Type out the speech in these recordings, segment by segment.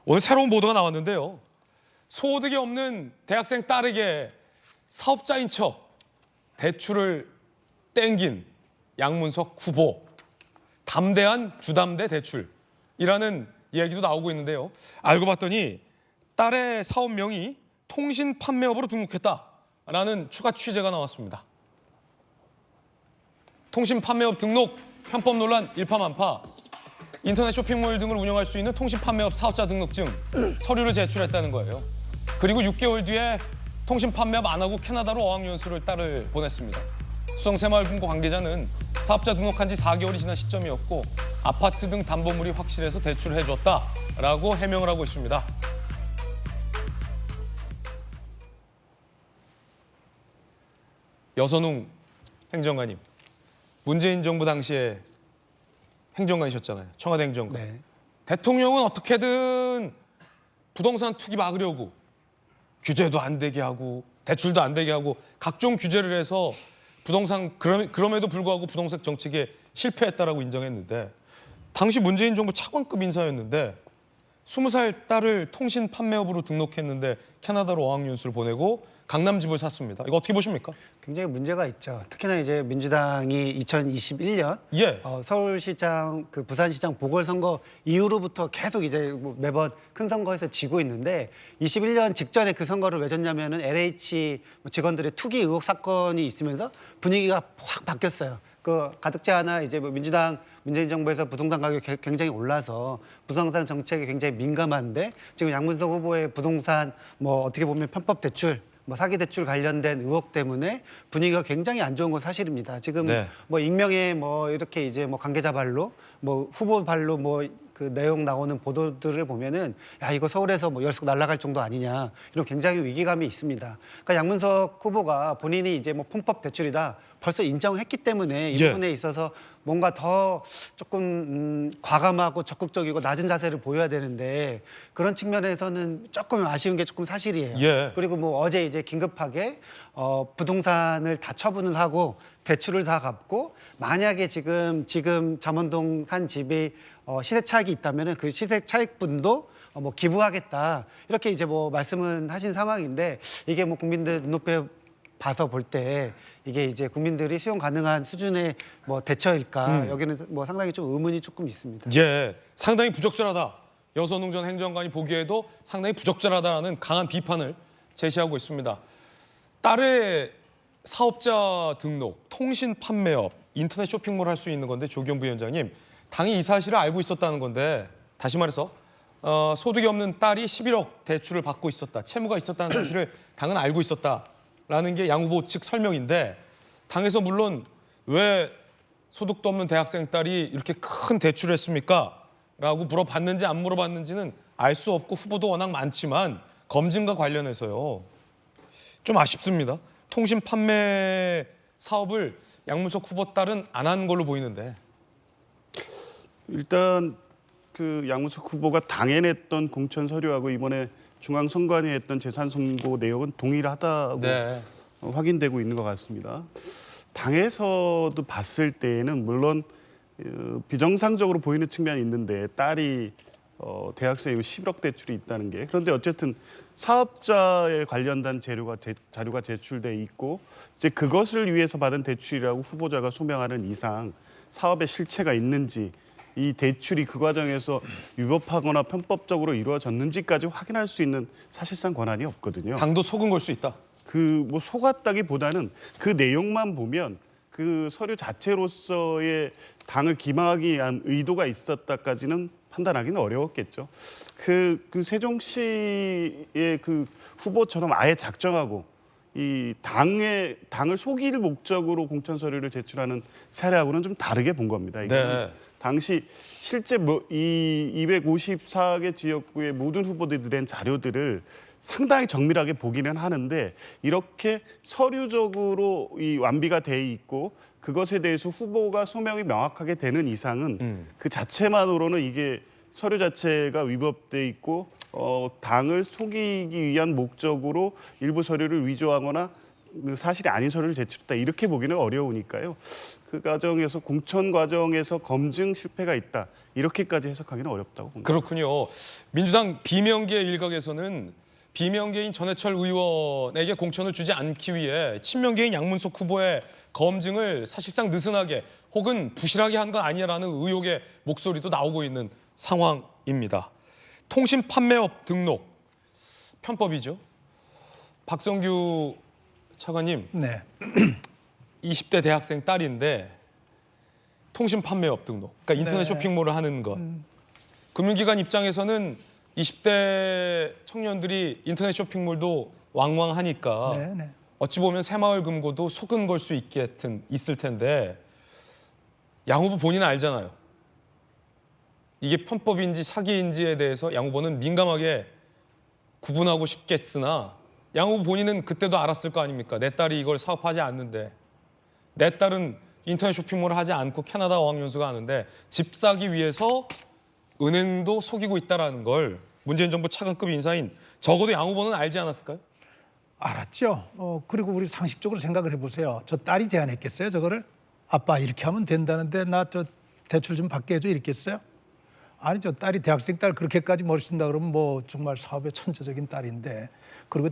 오늘 새로운 보도가 나왔는데요. 소득이 없는 대학생 딸에게 사업자인 척 대출을 땡긴 양문석 후보. 담대한 주담대 대출이라는 이야기도 나오고 있는데요. 알고 봤더니 딸의 사업명이 통신 판매업으로 등록했다라는 추가 취재가 나왔습니다. 통신 판매업 등록 편법 논란 일파만파. 인터넷 쇼핑몰 등을 운영할 수 있는 통신 판매업 사업자 등록증 서류를 제출했다는 거예요. 그리고 6개월 뒤에 통신 판매업 안 하고 캐나다로 어학연수를 딸을 보냈습니다. 수성새마을금고 관계자는 사업자 등록한 지 4개월이 지난 시점이었고 아파트 등 담보물이 확실해서 대출을 해줬다라고 해명을 하고 있습니다. 여선웅 행정관님, 문재인 정부 당시에 행정관이셨잖아요. 청와대 행정관. 네. 대통령은 어떻게든 부동산 투기 막으려고 규제도 안 되게 하고 대출도 안 되게 하고 각종 규제를 해서 부동산 그럼에도 불구하고 부동산 정책에 실패했다라고 인정했는데 당시 문재인 정부 차관급 인사였는데 20살 딸을 통신 판매업으로 등록했는데 캐나다로 어학연수를 보내고 강남 집을 샀습니다. 이거 어떻게 보십니까? 굉장히 문제가 있죠. 특히나 이제 민주당이 2021년 예. 서울시장, 부산시장 보궐선거 이후로부터 계속 이제 뭐 매번 큰 선거에서 지고 있는데 21년 직전에 그 선거를 왜 졌냐면은 LH 직원들의 투기 의혹 사건이 있으면서 분위기가 확 바뀌었어요. 가득지 않아 이제 뭐 민주당 문재인 정부에서 부동산 가격이 굉장히 올라서 부동산 정책에 굉장히 민감한데 지금 양문석 후보의 부동산 뭐 어떻게 보면 편법 대출 뭐 사기 대출 관련된 의혹 때문에 분위기가 굉장히 안 좋은 건 사실입니다. 지금 네. 뭐 익명의 뭐 이렇게 이제 뭐 관계자 발로 뭐 후보 발로 뭐 그 내용 나오는 보도들을 보면은 야 이거 서울에서 뭐 열속 날아갈 정도 아니냐 이런 굉장히 위기감이 있습니다. 그러니까 양문석 후보가 본인이 이제 뭐 편법 대출이다 벌써 인정했기 때문에 이 예. 부분에 있어서 뭔가 더 조금 과감하고 적극적이고 낮은 자세를 보여야 되는데 그런 측면에서는 조금 아쉬운 게 조금 사실이에요. 예. 그리고 뭐 어제 이제 긴급하게 부동산을 다 처분을 하고 대출을 다 갚고 만약에 지금 잠원동 산 집이 시세 차익이 있다면은 그 시세 차익분도 뭐 기부하겠다 이렇게 이제 뭐 말씀을 하신 상황인데 이게 뭐 국민들 눈높이에 봐서 볼 때 이게 이제 국민들이 수용 가능한 수준의 뭐 대처일까 여기는 뭐 상당히 좀 의문이 조금 있습니다. 예, 상당히 부적절하다. 여선웅 전 행정관이 보기에도 상당히 부적절하다는 강한 비판을 제시하고 있습니다. 딸의 사업자 등록, 통신 판매업, 인터넷 쇼핑몰 할 수 있는 건데 조기현 부위원장님, 당이 이 사실을 알고 있었다는 건데 다시 말해서 소득이 없는 딸이 11억 대출을 받고 있었다, 채무가 있었다는 사실을 당은 알고 있었다라는 게 양 후보 측 설명인데 당에서 물론 왜 소득도 없는 대학생 딸이 이렇게 큰 대출을 했습니까? 라고 물어봤는지 안 물어봤는지는 알 수 없고 후보도 워낙 많지만 검증과 관련해서요. 좀 아쉽습니다. 통신 판매 사업을 양문석 후보 딸은 안 한 걸로 보이는데. 일단 그 양문석 후보가 당에 냈던 공천 서류하고 이번에 중앙선관위에 했던 재산 선고 내용은 동일하다고 네. 확인되고 있는 것 같습니다. 당에서도 봤을 때에는 물론 비정상적으로 보이는 측면이 있는데 딸이 대학생이고 11억 대출이 있다는 게 그런데 어쨌든 사업자에 관련된 자료가 제출돼 있고 이제 그것을 위해서 받은 대출이라고 후보자가 소명하는 이상 사업에 실체가 있는지 이 대출이 그 과정에서 위법하거나 편법적으로 이루어졌는지까지 확인할 수 있는 사실상 권한이 없거든요. 당도 속은 걸 수 있다. 뭐 속았다기보다는 그 내용만 보면 그 서류 자체로서의 당을 기망하기 위한 의도가 있었다까지는 판단하기는 어려웠겠죠. 그 세종시의 그 후보처럼 아예 작정하고 이 당을 속일 목적으로 공천 서류를 제출하는 사례하고는 좀 다르게 본 겁니다. 네. 당시 실제 이 254개 지역구의 모든 후보들이 낸 자료들을 상당히 정밀하게 보기는 하는데 이렇게 서류적으로 이 완비가 돼 있고 그것에 대해서 후보가 소명이 명확하게 되는 이상은 그 자체만으로는 이게 서류 자체가 위법돼 있고 당을 속이기 위한 목적으로 일부 서류를 위조하거나 그 사실이 아닌 서류를 제출했다 이렇게 보기는 어려우니까요. 그 과정에서 공천 과정에서 검증 실패가 있다 이렇게까지 해석하기는 어렵다고 봅니다. 그렇군요. 민주당 비명계 일각에서는 비명계인 전해철 의원에게 공천을 주지 않기 위해 친명계인 양문석 후보의 검증을 사실상 느슨하게 혹은 부실하게 한 건 아니냐라는 의혹의 목소리도 나오고 있는 상황입니다. 통신 판매업 등록 편법이죠. 박성규 차관님, 네. 20대 대학생 딸인데 통신 판매업 등록, 그러니까 인터넷 네. 쇼핑몰을 하는 것. 금융기관 입장에서는 20대 청년들이 인터넷 쇼핑몰도 왕왕하니까 네, 네. 어찌 보면 새마을금고도 속은 걸 수 있을 텐데 양 후보 본인은 알잖아요. 이게 편법인지 사기인지에 대해서 양 후보는 민감하게 구분하고 싶겠으나 양 후보 본인은 그때도 알았을 거 아닙니까? 내 딸이 이걸 사업하지 않는데 내 딸은 인터넷 쇼핑몰을 하지 않고 캐나다 어학연수가 하는데 집 사기 위해서 은행도 속이고 있다는 걸 문재인 정부 차관급 인사인 적어도 양 후보는 알지 않았을까요? 알았죠. 그리고 우리 상식적으로 생각을 해보세요. 저 딸이 제안했겠어요, 저거를? 아빠 이렇게 하면 된다는데 나 저 대출 좀 받게 해줘 이랬겠어요? 아니죠. 딸이 대학생 딸 그렇게까지 머리 쓴다 그러면 뭐 정말 사업에 천재적인 딸인데 그리고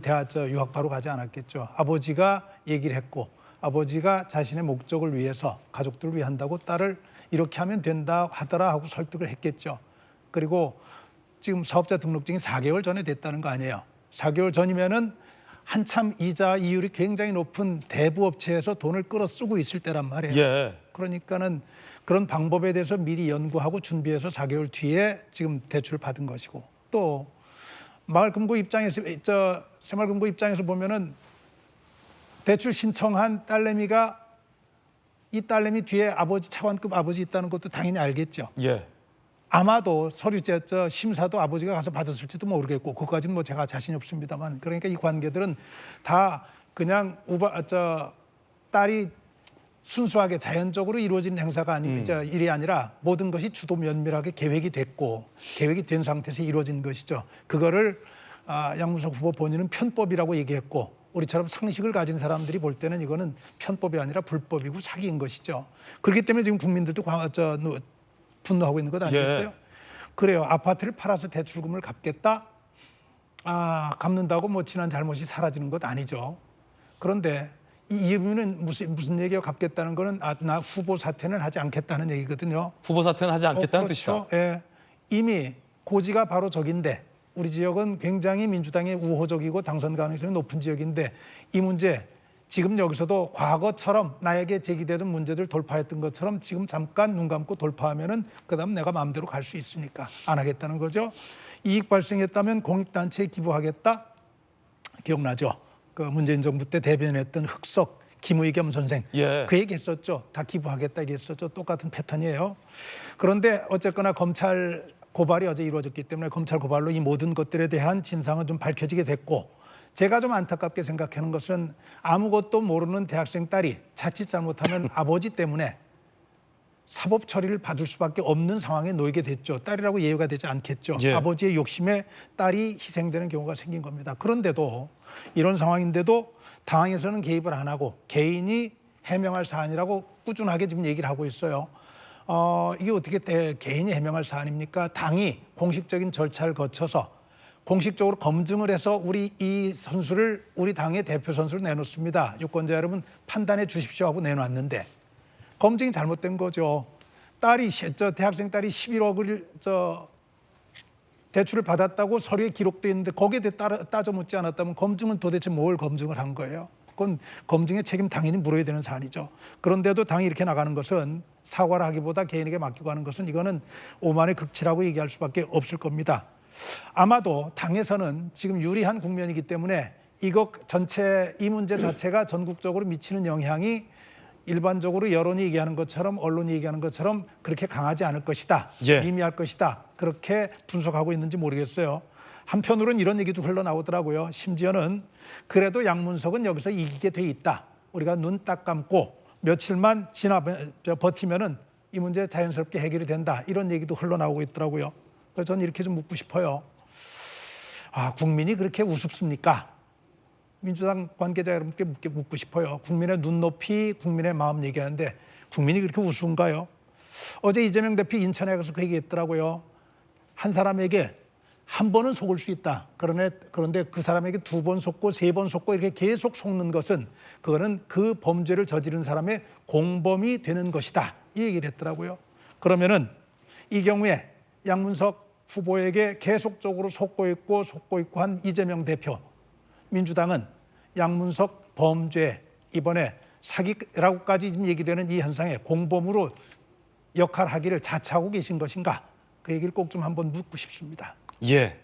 유학 바로 가지 않았겠죠. 아버지가 얘기를 했고 아버지가 자신의 목적을 위해서 가족들을 위해 한다고 딸을 이렇게 하면 된다 하더라 하고 설득을 했겠죠. 그리고 지금 사업자 등록증이 4개월 전에 됐다는 거 아니에요. 4개월 전이면은 한참 이자 이율이 굉장히 높은 대부 업체에서 돈을 끌어 쓰고 있을 때란 말이에요. 예. 그러니까는 그런 방법에 대해서 미리 연구하고 준비해서 4개월 뒤에 지금 대출을 받은 것이고 또 마을금고 입장에서 새마을금고 입장에서 보면은 대출 신청한 딸내미가 이 딸내미 뒤에 아버지 차관급 아버지 있다는 것도 당연히 알겠죠. 예. 아마도 서류 심사도 아버지가 가서 받았을지도 모르겠고 그것까지는 뭐 제가 자신이 없습니다만 그러니까 이 관계들은 다 그냥 딸이 순수하게 자연적으로 이루어진 행사가 일이 아니라 모든 것이 주도 면밀하게 계획이 됐고 계획이 된 상태에서 이루어진 것이죠. 그거를 양문석 후보 본인은 편법이라고 얘기했고 우리처럼 상식을 가진 사람들이 볼 때는 이거는 편법이 아니라 불법이고 사기인 것이죠. 그렇기 때문에 지금 국민들도 분노하고 있는 것 아니겠어요? 예. 그래요. 아파트를 팔아서 대출금을 갚겠다. 갚는다고 뭐 지난 잘못이 사라지는 것 아니죠. 그런데 이 의미는 무슨 얘기가 갚겠다는 거는 나 후보 사퇴는 하지 않겠다는 얘기거든요. 후보 사퇴는 하지 않겠다는 그렇죠. 뜻이다. 예. 이미 고지가 바로 저긴데 우리 지역은 굉장히 민주당의 우호적이고 당선 가능성이 높은 지역인데 이 문제 지금 여기서도 과거처럼 나에게 제기되던 문제들 돌파했던 것처럼 지금 잠깐 눈 감고 돌파하면은 그다음 내가 마음대로 갈 수 있으니까 안 하겠다는 거죠. 이익 발생했다면 공익단체에 기부하겠다. 기억나죠? 그 문재인 정부 때 대변했던 흑석 김의겸 선생 예. 그 얘기했었죠. 다 기부하겠다 얘기했었죠. 똑같은 패턴이에요. 그런데 어쨌거나 검찰 고발이 어제 이루어졌기 때문에 검찰 고발로 이 모든 것들에 대한 진상은 좀 밝혀지게 됐고 제가 좀 안타깝게 생각하는 것은 아무것도 모르는 대학생 딸이 자칫 잘못하면 아버지 때문에 사법 처리를 받을 수밖에 없는 상황에 놓이게 됐죠. 딸이라고 예우가 되지 않겠죠. 예. 아버지의 욕심에 딸이 희생되는 경우가 생긴 겁니다. 그런데도 이런 상황인데도 당에서는 개입을 안 하고 개인이 해명할 사안이라고 꾸준하게 지금 얘기를 하고 있어요. 이게 어떻게 개인이 해명할 사안입니까? 당이 공식적인 절차를 거쳐서 공식적으로 검증을 해서 우리 당의 대표 선수를 내놓습니다. 유권자 여러분 판단해 주십시오 하고 내놨는데 검증이 잘못된 거죠. 대학생 딸이 11억을 대출을 받았다고 서류에 기록돼 있는데 거기에 대해 따져 묻지 않았다면 검증은 도대체 뭘 검증을 한 거예요? 그건 검증의 책임 당연히 물어야 되는 사안이죠. 그런데도 당이 이렇게 나가는 것은 사과를 하기보다 개인에게 맡기고 하는 것은 이거는 오만의 극치라고 얘기할 수밖에 없을 겁니다. 아마도 당에서는 지금 유리한 국면이기 때문에 이 문제 자체가 전국적으로 미치는 영향이 일반적으로 여론이 얘기하는 것처럼 언론이 얘기하는 것처럼 그렇게 강하지 않을 것이다. 예. 미미할 것이다. 그렇게 분석하고 있는지 모르겠어요. 한편으로는 이런 얘기도 흘러나오더라고요. 심지어는 그래도 양문석은 여기서 이기게 돼 있다. 우리가 눈 딱 감고 며칠만 버티면은 이 문제 자연스럽게 해결이 된다. 이런 얘기도 흘러나오고 있더라고요. 그래서 저는 이렇게 좀 묻고 싶어요. 국민이 그렇게 우습습니까? 민주당 관계자 여러분께 묻고 싶어요. 국민의 눈높이, 국민의 마음 얘기하는데 국민이 그렇게 우스운가요? 어제 이재명 대표 인천에 가서 그 얘기했더라고요. 한 사람에게 한 번은 속을 수 있다. 그런데 그 사람에게 2번 속고 3번 속고 이렇게 계속 속는 것은 그거는 그 범죄를 저지른 사람의 공범이 되는 것이다. 이 얘기를 했더라고요. 그러면은 이 경우에 양문석 후보에게 계속적으로 속고 있고 한 이재명 대표, 민주당은 양문석 범죄, 이번에 사기라고까지 지금 얘기되는 이 현상에 공범으로 역할하기를 자처하고 계신 것인가? 그 얘기를 꼭 좀 한번 묻고 싶습니다. 예.